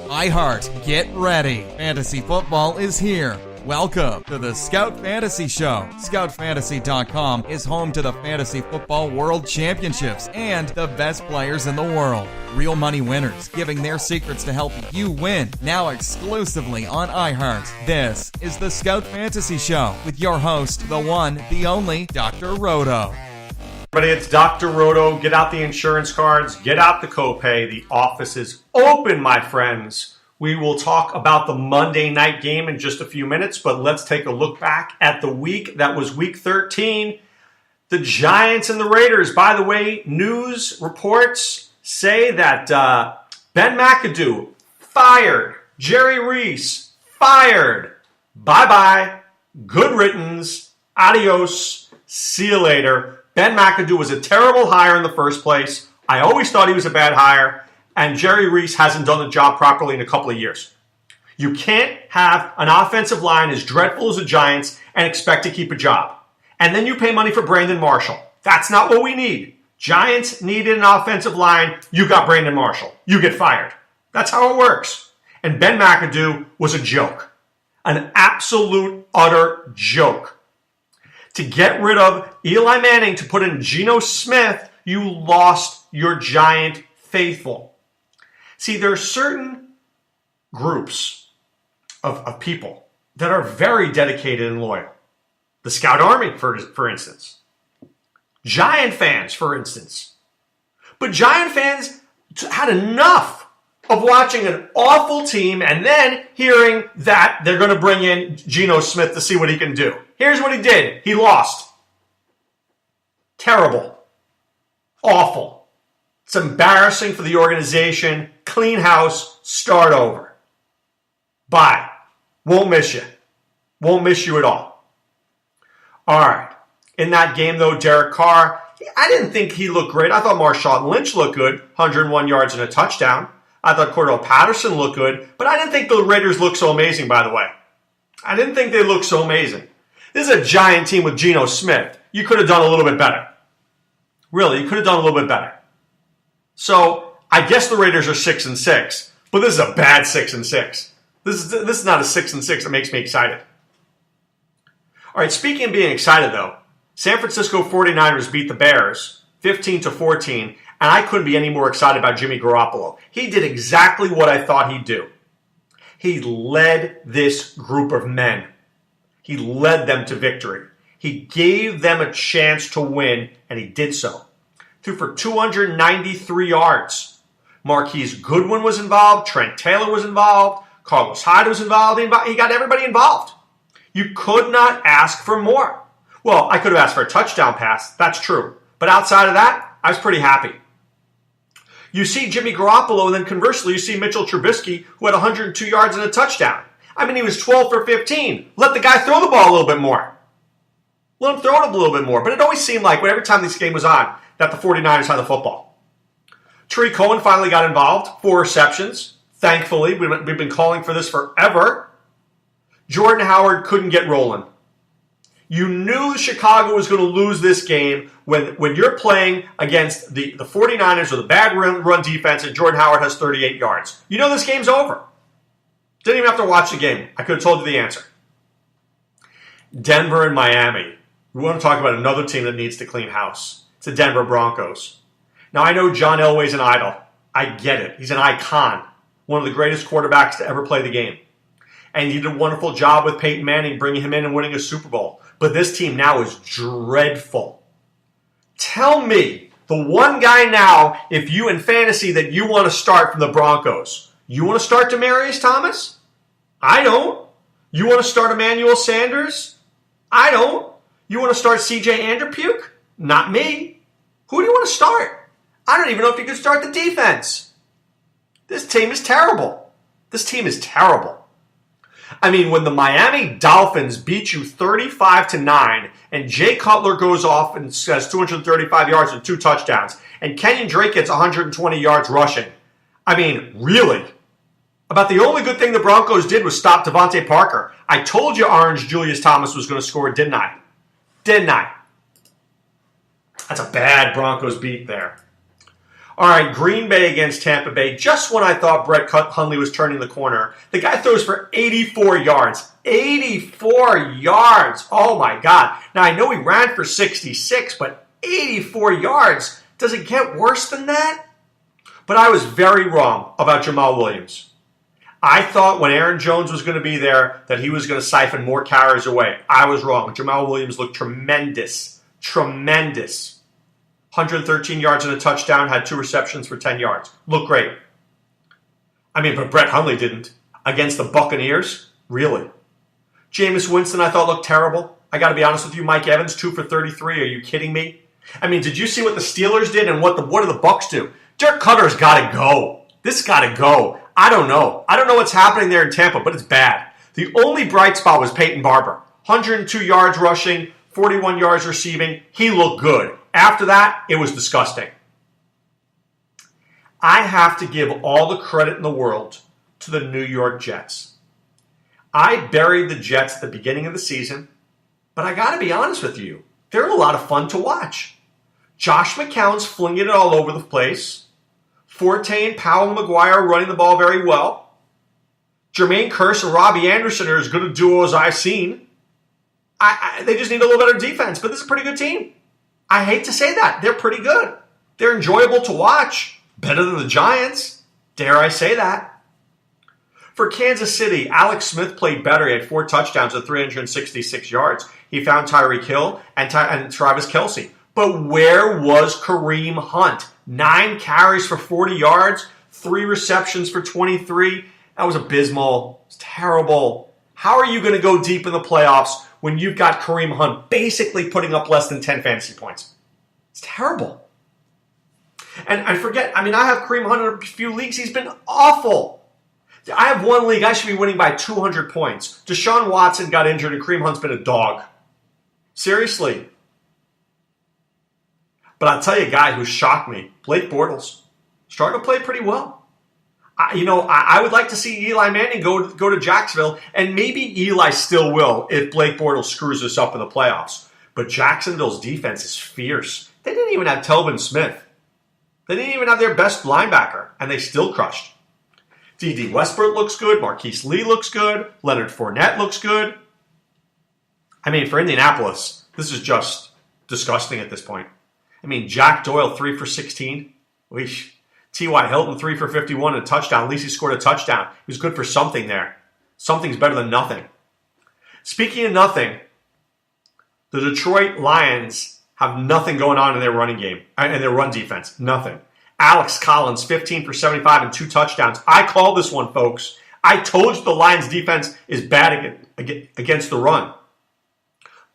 iHeart, get ready. Fantasy football is here. Welcome to the Scout Fantasy Show. ScoutFantasy.com is home to the Fantasy Football World Championships and the best players in the world. Real money winners giving their secrets to help you win. Now exclusively on iHeart. This is the Scout Fantasy Show with your host, the one, the only, Dr. Roto. Everybody, it's Dr. Roto. Get out the insurance cards. Get out the copay. The office is open, my friends. We will talk about the Monday night game in just a few minutes, but let's take a look back at the week. That was week 13. The Giants and the Raiders. By the way, news reports say that Ben McAdoo fired. Jerry Reese fired. Bye-bye. Good riddance. Adios. See you later. Ben McAdoo was a terrible hire in the first place. I always thought he was a bad hire. And Jerry Reese hasn't done the job properly in a couple of years. You can't have an offensive line as dreadful as the Giants and expect to keep a job. And then you pay money for Brandon Marshall. That's not what we need. Giants needed an offensive line. You got Brandon Marshall. You get fired. That's how it works. And Ben McAdoo was a joke. An absolute, utter joke. To get rid of Eli Manning to put in Geno Smith, you lost your Giant faithful. See, there are certain groups of people that are very dedicated and loyal. The Scout Army, for instance. Giant fans, for instance. But Giant fans had enough of watching an awful team and then hearing that they're going to bring in Geno Smith to see what he can do. Here's what he did. He lost. Terrible. Awful. It's embarrassing for the organization. Clean house. Start over. Bye. Won't miss you. Won't miss you at all. All right. In that game, though, Derek Carr, I didn't think he looked great. I thought Marshawn Lynch looked good. 101 yards and a touchdown. I thought Cordell Patterson looked good. But I didn't think the Raiders looked so amazing, by the way. I didn't think they looked so amazing. This is a Giant team with Geno Smith. You could have done a little bit better. Really, you could have done a little bit better. So, I guess the Raiders are 6-6, but this is a bad 6-6. This is not a 6-6 that makes me excited. All right, speaking of being excited, though, San Francisco 49ers beat the Bears 15-14, and I couldn't be any more excited about Jimmy Garoppolo. He did exactly what I thought he'd do. He led this group of men. He led them to victory. He gave them a chance to win, and he did so. Threw for 293 yards. Marquise Goodwin was involved. Trent Taylor was involved. Carlos Hyde was involved. He got everybody involved. You could not ask for more. Well, I could have asked for a touchdown pass. That's true. But outside of that, I was pretty happy. You see Jimmy Garoppolo, and then conversely, you see Mitchell Trubisky, who had 102 yards and a touchdown. I mean, he was 12 for 15. Let the guy throw the ball a little bit more. Let him throw it a little bit more. But it always seemed like, every time this game was on, that the 49ers had the football. Tariq Cohen finally got involved. 4 receptions. Thankfully, we've been calling for this forever. Jordan Howard couldn't get rolling. You knew Chicago was going to lose this game when you're playing against the 49ers or the bad run defense and Jordan Howard has 38 yards. You know this game's over. Didn't even have to watch the game. I could have told you the answer. Denver and Miami. We want to talk about another team that needs to clean house. It's the Denver Broncos. Now, I know John Elway's an idol. I get it. He's an icon. One of the greatest quarterbacks to ever play the game. And he did a wonderful job with Peyton Manning, bringing him in and winning a Super Bowl. But this team now is dreadful. Tell me, the one guy now, if you in fantasy that you want to start from the Broncos. You want to start Demaryius Thomas? I don't. You want to start Emmanuel Sanders? I don't. You want to start C.J. Anderpuke? Not me. Who do you want to start? I don't even know if you can start the defense. This team is terrible. This team is terrible. I mean, when the Miami Dolphins beat you 35-9, and Jay Cutler goes off and has 235 yards and 2 touchdowns, and Kenyon Drake gets 120 yards rushing. I mean, really? About the only good thing the Broncos did was stop Devontae Parker. I told you Orange Julius Thomas was going to score, didn't I? Didn't I? That's a bad Broncos beat there. All right, Green Bay against Tampa Bay. Just when I thought Brett Hundley was turning the corner, the guy throws for 84 yards. 84 yards. Oh, my God. Now, I know he ran for 66, but 84 yards. Does it get worse than that? But I was very wrong about Jamal Williams. I thought when Aaron Jones was going to be there that he was going to siphon more carries away. I was wrong. Jamal Williams looked tremendous. Tremendous. 113 yards and a touchdown, had 2 receptions for 10 yards. Looked great. I mean, but Brett Hundley didn't. Against the Buccaneers? Really? Jameis Winston, I thought, looked terrible. I got to be honest with you. Mike Evans, 2 for 33. Are you kidding me? I mean, did you see what the Steelers did and what do the Bucs do? Dirk Cutter's got to go. This got to go. I don't know. I don't know what's happening there in Tampa, but it's bad. The only bright spot was Peyton Barber. 102 yards rushing, 41 yards receiving. He looked good. After that, it was disgusting. I have to give all the credit in the world to the New York Jets. I buried the Jets at the beginning of the season, but I got to be honest with you. They're a lot of fun to watch. Josh McCown's flinging it all over the place. Forte and Powell and McGuire running the ball very well. Jermaine Kearse and Robbie Anderson are as good a duo as I've seen. They just need a little better defense, but this is a pretty good team. I hate to say that. They're pretty good. They're enjoyable to watch. Better than the Giants. Dare I say that? For Kansas City, Alex Smith played better. He had 4 touchdowns and 366 yards. He found Tyreek Hill and Travis Kelce. But where was Kareem Hunt? 9 carries for 40 yards, 3 receptions for 23. That was abysmal. It's terrible. How are you going to go deep in the playoffs when you've got Kareem Hunt basically putting up less than 10 fantasy points? It's terrible. And I forget, I have Kareem Hunt in a few leagues. He's been awful. I have one league. I should be winning by 200 points. Deshaun Watson got injured and Kareem Hunt's been a dog. Seriously. But I'll tell you a guy who shocked me. Blake Bortles. Starting to play pretty well. I would like to see Eli Manning go to Jacksonville, and maybe Eli still will if Blake Bortles screws us up in the playoffs. But Jacksonville's defense is fierce. They didn't even have Telvin Smith. They didn't even have their best linebacker, and they still crushed. D.D. Westbrook looks good. Marquise Lee looks good. Leonard Fournette looks good. For Indianapolis, this is just disgusting at this point. Jack Doyle, 3 for 16. Weesh. T.Y. Hilton, 3 for 51 and a touchdown. At least he scored a touchdown. He was good for something there. Something's better than nothing. Speaking of nothing, the Detroit Lions have nothing going on in their running game and their run defense. Nothing. Alex Collins, 15 for 75 and 2 touchdowns. I called this one, folks. I told you the Lions defense is bad against the run.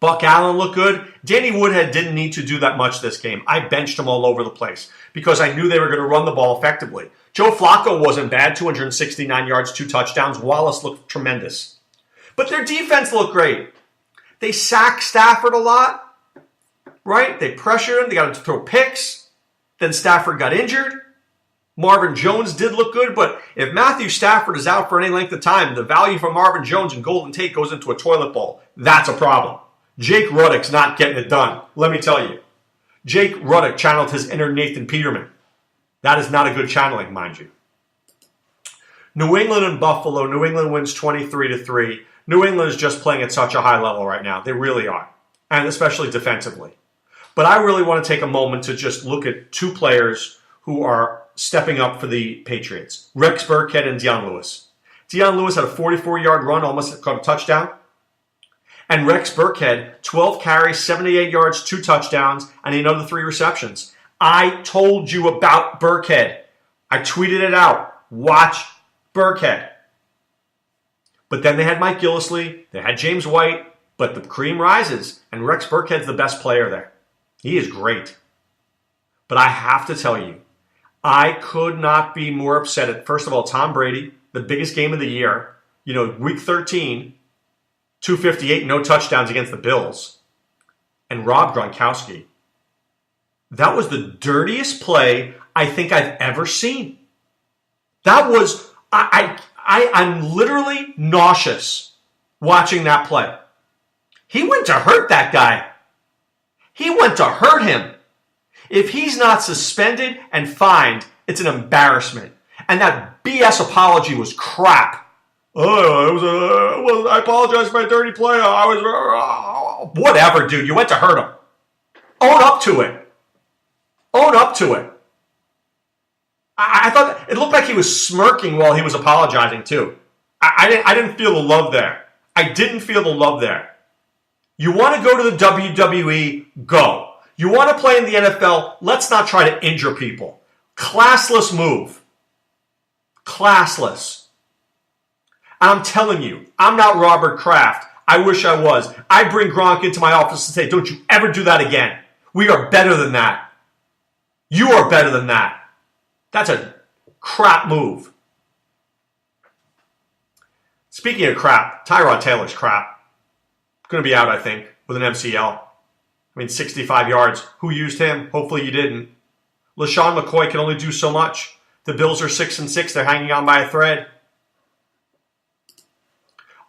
Buck Allen looked good. Danny Woodhead didn't need to do that much this game. I benched him all over the place because I knew they were going to run the ball effectively. Joe Flacco wasn't bad, 269 yards, 2 touchdowns. Wallace looked tremendous. But their defense looked great. They sacked Stafford a lot, right? They pressured him. They got him to throw picks. Then Stafford got injured. Marvin Jones did look good, but if Matthew Stafford is out for any length of time, the value for Marvin Jones and Golden Tate goes into a toilet bowl. That's a problem. Jake Ruddock's not getting it done. Let me tell you. Jake Ruddock channeled his inner Nathan Peterman. That is not a good channeling, mind you. New England and Buffalo. New England wins 23-3. New England is just playing at such a high level right now. They really are. And especially defensively. But I really want to take a moment to just look at 2 players who are stepping up for the Patriots. Rex Burkhead and Deion Lewis. Deion Lewis had a 44-yard run, almost caught a touchdown. And Rex Burkhead, 12 carries, 78 yards, 2 touchdowns, and another 3 receptions. I told you about Burkhead. I tweeted it out. Watch Burkhead. But then they had Mike Gillislee. They had James White. But the cream rises, and Rex Burkhead's the best player there. He is great. But I have to tell you, I could not be more upset at, first of all, Tom Brady, the biggest game of the year. Week 13, 258, no touchdowns against the Bills. And Rob Gronkowski. That was the dirtiest play I think I've ever seen. That was, I'm literally nauseous watching that play. He went to hurt that guy. He went to hurt him. If he's not suspended and fined, it's an embarrassment. And that BS apology was crap. I apologize for my dirty play. Whatever, dude. You went to hurt him. Own up to it. Own up to it. I thought it looked like he was smirking while he was apologizing too. I didn't feel the love there. I didn't feel the love there. You want to go to the WWE? Go. You want to play in the NFL? Let's not try to injure people. Classless move. Classless. I'm telling you, I'm not Robert Kraft. I wish I was. I bring Gronk into my office and say, don't you ever do that again. We are better than that. You are better than that. That's a crap move. Speaking of crap, Tyrod Taylor's crap. Going to be out, I think, with an MCL. 65 yards. Who used him? Hopefully you didn't. LaShawn McCoy can only do so much. The Bills are 6-6. They're hanging on by a thread.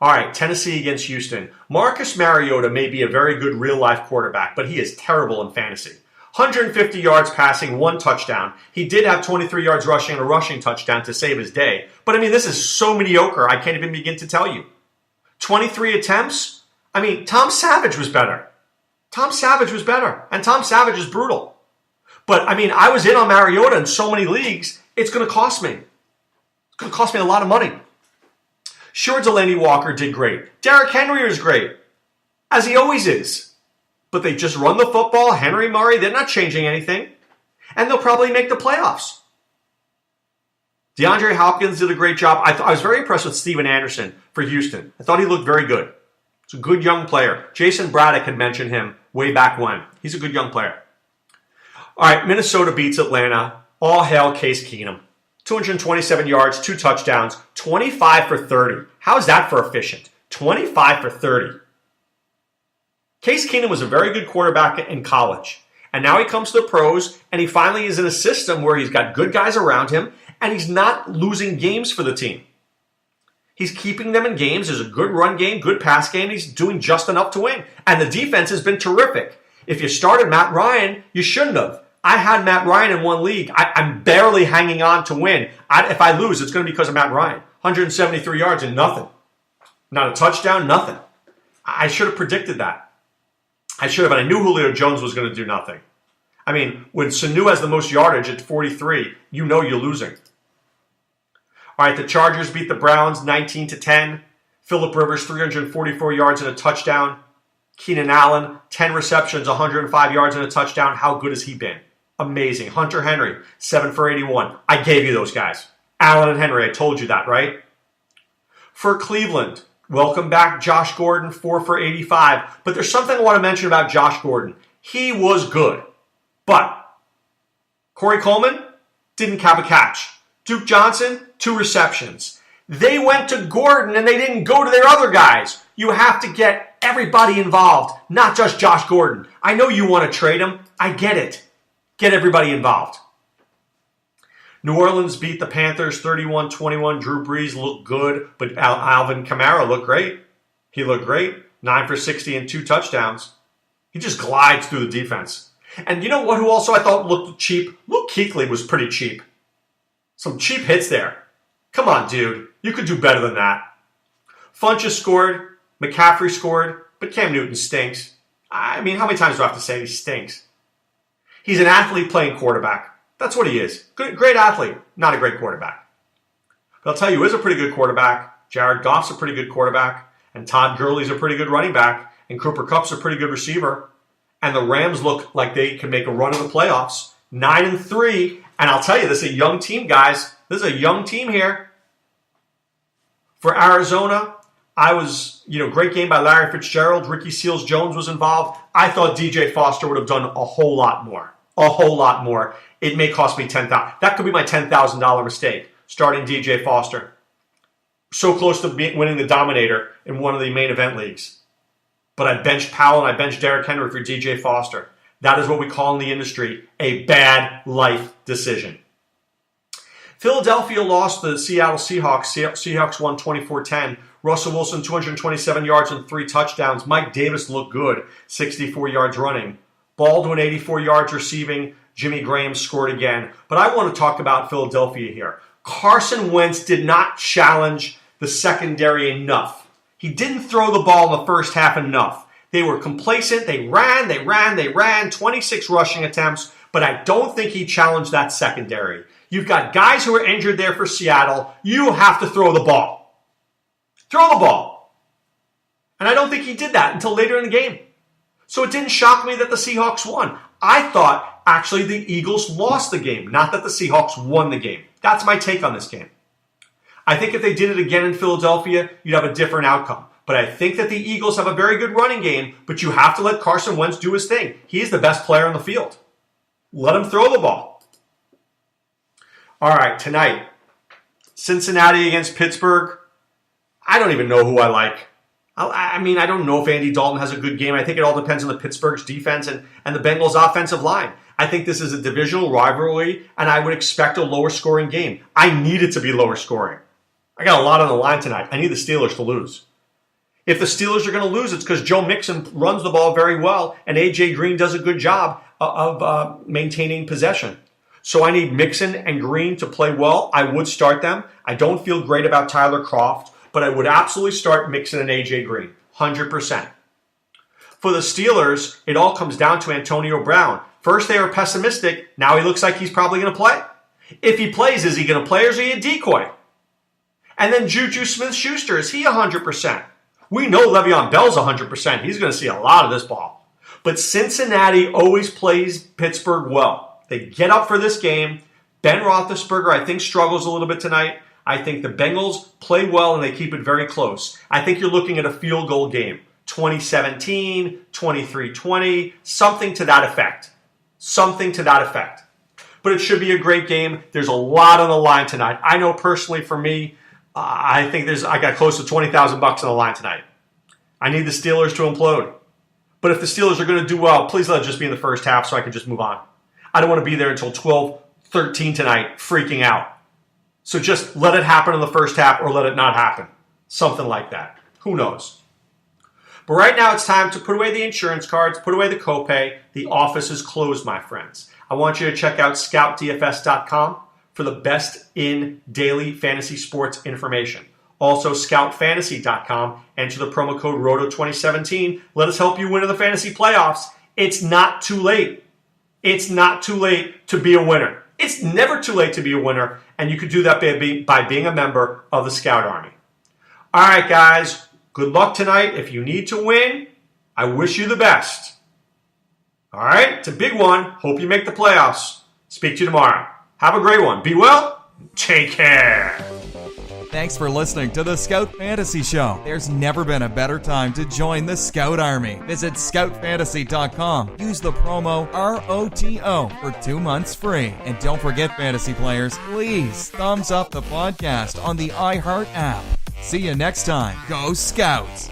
All right, Tennessee against Houston. Marcus Mariota may be a very good real-life quarterback, but he is terrible in fantasy. 150 yards passing, 1 touchdown. He did have 23 yards rushing and a rushing touchdown to save his day. But, this is so mediocre, I can't even begin to tell you. 23 attempts? Tom Savage was better. Tom Savage was better, and Tom Savage is brutal. But, I was in on Mariota in so many leagues, it's going to cost me. It's going to cost me a lot of money. Sure, Delaney Walker did great. Derrick Henry is great, as he always is. But they just run the football. Henry, Murray, they're not changing anything. And they'll probably make the playoffs. DeAndre Hopkins did a great job. I was very impressed with Steven Anderson for Houston. I thought he looked very good. He's a good young player. Jason Braddock had mentioned him way back when. He's a good young player. All right, Minnesota beats Atlanta. All hail Case Keenum. 227 yards, 2 touchdowns, 25 for 30. How's that for efficient? 25 for 30. Case Keenum was a very good quarterback in college. And now he comes to the pros, and he finally is in a system where he's got good guys around him, and he's not losing games for the team. He's keeping them in games. There's a good run game, good pass game. He's doing just enough to win. And the defense has been terrific. If you started Matt Ryan, you shouldn't have. I had Matt Ryan in one league. I'm barely hanging on to win. If I lose, it's going to be because of Matt Ryan. 173 yards and nothing. Not a touchdown, nothing. I should have predicted that. I should have, and I knew Julio Jones was going to do nothing. When Sanu has the most yardage at 43, you know you're losing. All right, the Chargers beat the Browns 19-10. Phillip Rivers, 344 yards and a touchdown. Keenan Allen, 10 receptions, 105 yards and a touchdown. How good has he been? Amazing. Hunter Henry, 7 for 81. I gave you those guys. Allen and Henry, I told you that, right? For Cleveland, welcome back Josh Gordon, 4 for 85. But there's something I want to mention about Josh Gordon. He was good. But Corey Coleman didn't have a catch. Duke Johnson, 2 receptions. They went to Gordon and they didn't go to their other guys. You have to get everybody involved, not just Josh Gordon. I know you want to trade him. I get it. Get everybody involved. New Orleans beat the Panthers 31-21. Drew Brees looked good, but Alvin Kamara looked great. He looked great. 9 for 60 and 2 touchdowns. He just glides through the defense. And you know what? Who also I thought looked cheap? Luke Kuechly was pretty cheap. Some cheap hits there. Come on, dude. You could do better than that. Funchess scored. McCaffrey scored. But Cam Newton stinks. How many times do I have to say he stinks? He's an athlete playing quarterback. That's what he is. Great athlete, not a great quarterback. But I'll tell you who is a pretty good quarterback. Jared Goff's a pretty good quarterback. And Todd Gurley's a pretty good running back. And Cooper Kupp's a pretty good receiver. And the Rams look like they can make a run in the playoffs. 9-3. And I'll tell you, this is a young team, guys. This is a young team here. For Arizona, I was, great game by Larry Fitzgerald. Ricky Seals-Jones was involved. I thought DJ Foster would have done a whole lot more. A whole lot more. It may cost me $10,000. That could be my $10,000 mistake, starting DJ Foster. So close to winning the Dominator in one of the main event leagues. But I benched Powell and I benched Derrick Henry for DJ Foster. That is what we call in the industry a bad life decision. Philadelphia lost to the Seattle Seahawks. Seahawks won 24-10. Russell Wilson, 227 yards and 3 touchdowns. Mike Davis looked good, 64 yards running. Baldwin, 84 yards receiving. Jimmy Graham scored again. But I want to talk about Philadelphia here. Carson Wentz did not challenge the secondary enough. He didn't throw the ball in the first half enough. They were complacent. They ran. 26 rushing attempts. But I don't think he challenged that secondary. You've got guys who are injured there for Seattle. You have to throw the ball. Throw the ball. And I don't think he did that until later in the game. So it didn't shock me that the Seahawks won. I thought actually the Eagles lost the game, not that the Seahawks won the game. That's my take on this game. I think if they did it again in Philadelphia, you'd have a different outcome. But I think that the Eagles have a very good running game, but you have to let Carson Wentz do his thing. He's the best player on the field. Let him throw the ball. All right, tonight, Cincinnati against Pittsburgh. I don't even know who I like. I mean, I don't know if Andy Dalton has a good game. I think it all depends on the Pittsburgh's defense and the Bengals' offensive line. I think this is a divisional rivalry, and I would expect a lower scoring game. I need it to be lower scoring. I got a lot on the line tonight. I need the Steelers to lose. If the Steelers are going to lose, it's because Joe Mixon runs the ball very well, and A.J. Green does a good job of maintaining possession. So I need Mixon and Green to play well. I would start them. I don't feel great about Tyler Kroft, but I would absolutely start Mixon and A.J. Green, 100%. For the Steelers, it all comes down to Antonio Brown. First, they were pessimistic. Now he looks like he's probably going to play. If he plays, is he going to play or is he a decoy? And then Juju Smith-Schuster, is he 100%? We know Le'Veon Bell's 100%. He's going to see a lot of this ball. But Cincinnati always plays Pittsburgh well. They get up for this game. Ben Roethlisberger, I think, struggles a little bit tonight. I think the Bengals play well and they keep it very close. I think you're looking at a field goal game. 2017, 23-20, something to that effect. Something to that effect. But it should be a great game. There's a lot on the line tonight. I know personally for me, I think I got close to $20,000 on the line tonight. I need the Steelers to implode. But if the Steelers are going to do well, please let it just be in the first half so I can just move on. I don't want to be there until 12-13 tonight freaking out. So just let it happen in the first half or let it not happen. Something like that. Who knows? But right now it's time to put away the insurance cards, put away the copay. The office is closed, my friends. I want you to check out scoutdfs.com for the best in daily fantasy sports information. Also, scoutfantasy.com. Enter the promo code Roto2017. Let us help you win in the fantasy playoffs. It's not too late. It's not too late to be a winner. It's never too late to be a winner, and you could do that by being a member of the Scout Army. All right, guys, good luck tonight. If you need to win, I wish you the best. All right, it's a big one. Hope you make the playoffs. Speak to you tomorrow. Have a great one. Be well. Take care. Thanks for listening to the Scout Fantasy Show. There's never been a better time to join the Scout Army. Visit scoutfantasy.com. Use the promo ROTO for 2 months free. And don't forget, fantasy players, please thumbs up the podcast on the iHeart app. See you next time. Go Scouts!